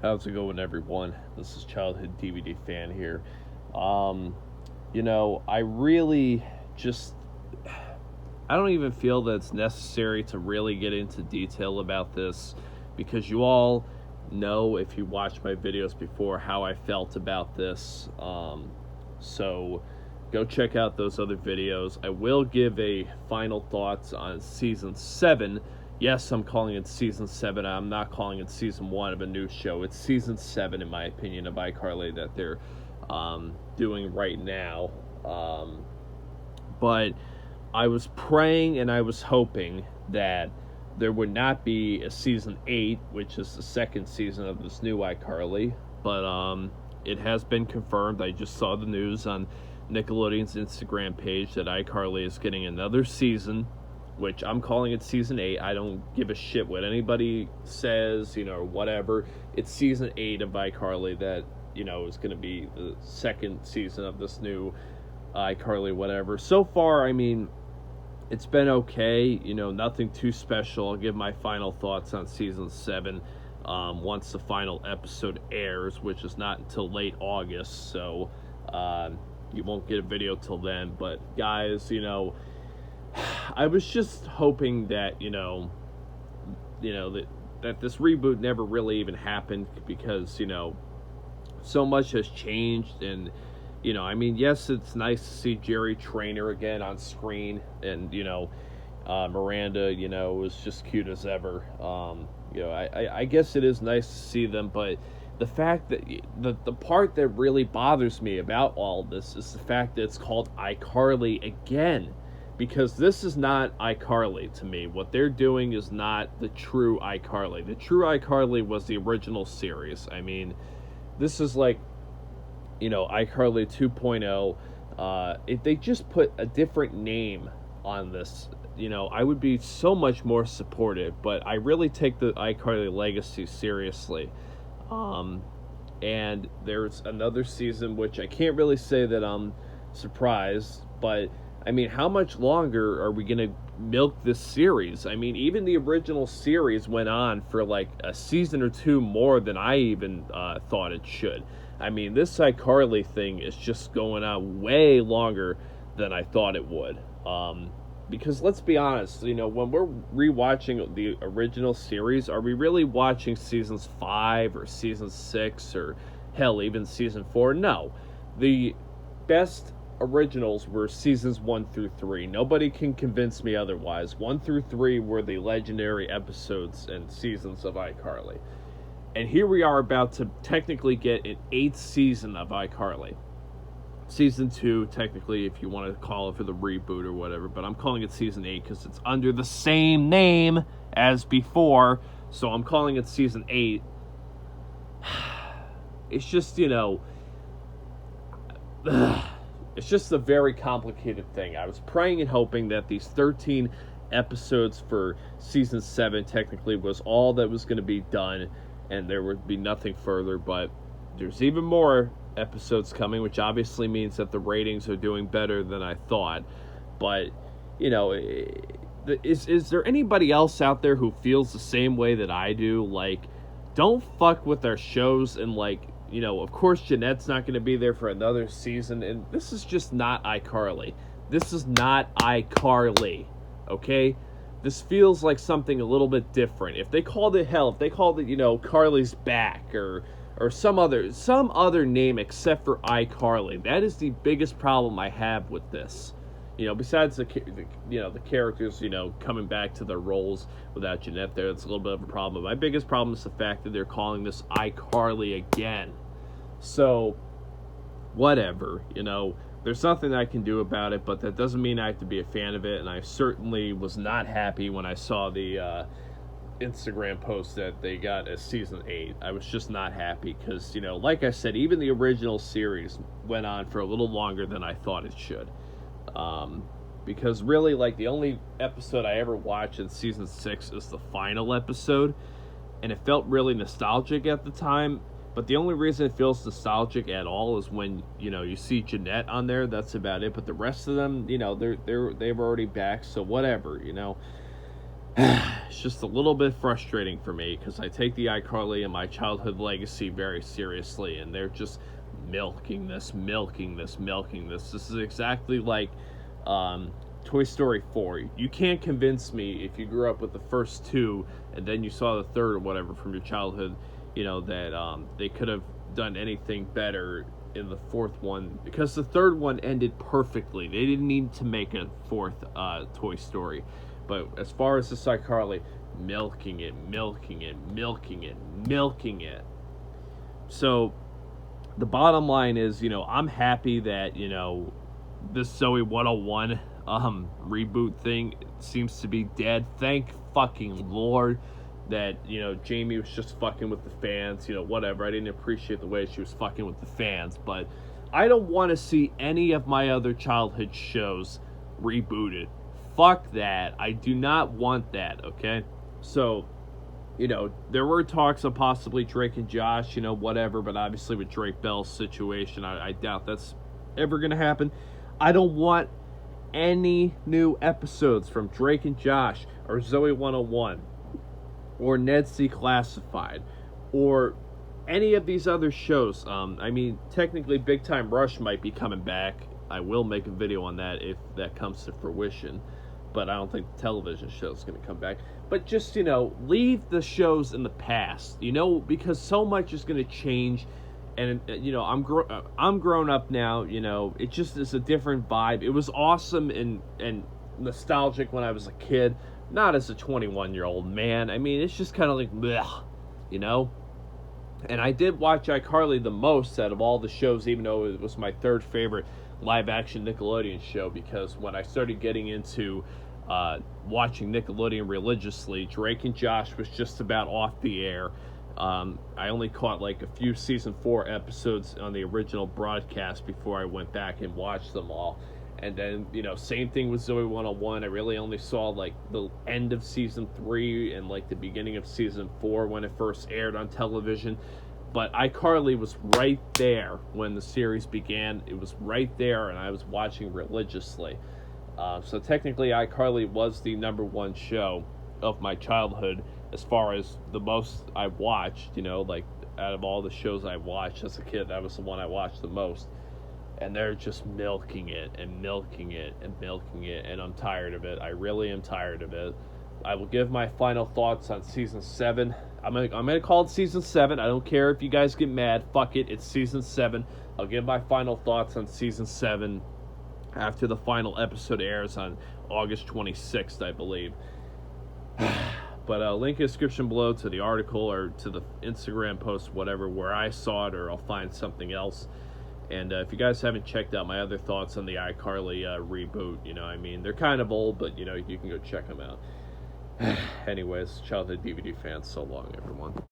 How's it going, everyone? This is Childhood DVD Fan here. I really just. I don't even feel that it's necessary to really get into detail about this because you all know, if you watched my videos before, how I felt about this. So go check out those other videos. I will give a final thoughts on season 7. Yes, I'm calling it season 7. I'm not calling it season 1 of a new show. It's season 7, in my opinion, of iCarly that they're doing right now. But I was praying and I was hoping that there would not be a season 8, which is the second season of this new iCarly. But it has been confirmed. I just saw the news on Nickelodeon's Instagram page that iCarly is getting another season, which I'm calling it season 8. I don't give a shit what anybody says, or whatever. It's season 8 of iCarly that, is going to be the second season of this new iCarly, whatever. So far, it's been okay, nothing too special. I'll give my final thoughts on season 7 once the final episode airs, which is not until late August, so you won't get a video till then. But guys, I was just hoping that, that this reboot never really even happened because, so much has changed. And, yes, it's nice to see Jerry Trainer again on screen. And, Miranda, was just cute as ever. I guess it is nice to see them, but the fact that the part that really bothers me about all this is the fact that it's called iCarly again. Because this is not iCarly to me. What they're doing is not the true iCarly. The true iCarly was the original series. This is like, iCarly 2.0. If they just put a different name on this, I would be so much more supportive. But I really take the iCarly legacy seriously. And there's another season, which I can't really say that I'm surprised, but how much longer are we going to milk this series? Even the original series went on for like a season or two more than I even thought it should. This iCarly thing is just going on way longer than I thought it would. Because let's be honest, when we're rewatching the original series, are we really watching seasons 5 or season 6 or hell, even season 4? No. The best originals were seasons 1 through 3. Nobody can convince me otherwise. 1 through 3 were the legendary episodes and seasons of iCarly. And here we are about to technically get an 8th season of iCarly. Season 2, technically, if you want to call it for the reboot or whatever, but I'm calling it season 8 because it's under the same name as before, so I'm calling it season 8. It's just, it's just a very complicated thing. I was praying and hoping that these 13 episodes for season 7 technically was all that was going to be done, and there would be nothing further, but there's even more episodes coming, which obviously means that the ratings are doing better than I thought. But, is there anybody else out there who feels the same way that I do? Like, don't fuck with our shows and, like, of course Jeanette's not going to be there for another season, and this is just not iCarly. This is not iCarly, okay? This feels like something a little bit different. If they called it, Carly's Back, or some other name except for iCarly, that is the biggest problem I have with this. Besides the characters, coming back to their roles without Jeanette there, that's a little bit of a problem. My biggest problem is the fact that they're calling this iCarly again. So, whatever, there's nothing I can do about it, but that doesn't mean I have to be a fan of it, and I certainly was not happy when I saw the Instagram post that they got a season 8. I was just not happy because, like I said, even the original series went on for a little longer than I thought it should. Because really, like, the only episode I ever watched in season 6 is the final episode, and it felt really nostalgic at the time. But the only reason it feels nostalgic at all is when, you see Jeanette on there. That's about it. But the rest of them, they're already back, so whatever, It's just a little bit frustrating for me because I take the iCarly and my childhood legacy very seriously, and they're just milking this, milking this, milking this. This is exactly like Toy Story 4. You can't convince me if you grew up with the first two and then you saw the third or whatever from your childhood, that they could have done anything better in the fourth one, because the third one ended perfectly. They didn't need to make a fourth Toy Story. But as far as the iCarly, milking it, milking it, milking it, milking it. So the bottom line is, I'm happy that, this Zoe 101 reboot thing seems to be dead. Thank fucking Lord that, Jamie was just fucking with the fans, whatever. I didn't appreciate the way she was fucking with the fans, but I don't want to see any of my other childhood shows rebooted. Fuck that. I do not want that, okay? So, there were talks of possibly Drake and Josh, whatever, but obviously with Drake Bell's situation, I doubt that's ever going to happen. I don't want any new episodes from Drake and Josh, or Zoe 101, or Ned's Declassified, or any of these other shows. Technically Big Time Rush might be coming back. I will make a video on that if that comes to fruition, but I don't think the television show is going to come back. But just, leave the shows in the past, because so much is going to change. And, I'm grown up now, it just is a different vibe. It was awesome and nostalgic when I was a kid, not as a 21-year-old man. It's just kind of like, bleh, And I did watch iCarly the most out of all the shows, even though it was my third favorite live-action Nickelodeon show, because when I started getting into watching Nickelodeon religiously, Drake and Josh was just about off the air. I only caught like a few season 4 episodes on the original broadcast before I went back and watched them all. And then, same thing with Zoe 101. I really only saw like the end of season 3 and like the beginning of season 4 when it first aired on television. But iCarly was right there when the series began. It was right there, and I was watching religiously. So technically, iCarly was the number one show of my childhood as far as the most I watched. Like out of all the shows I watched as a kid, that was the one I watched the most. And they're just milking it and milking it and milking it, and I'm tired of it. I really am tired of it. I will give my final thoughts on season 7. I'm gonna call it season 7. I don't care if you guys get mad. Fuck it. It's season 7. I'll give my final thoughts on season 7 after the final episode airs on August 26th, I believe. But link in the description below to the article or to the Instagram post, whatever, where I saw it, or I'll find something else. And if you guys haven't checked out my other thoughts on the iCarly reboot, they're kind of old, but, you can go check them out. Anyways, childhood DVD fans, so long, everyone.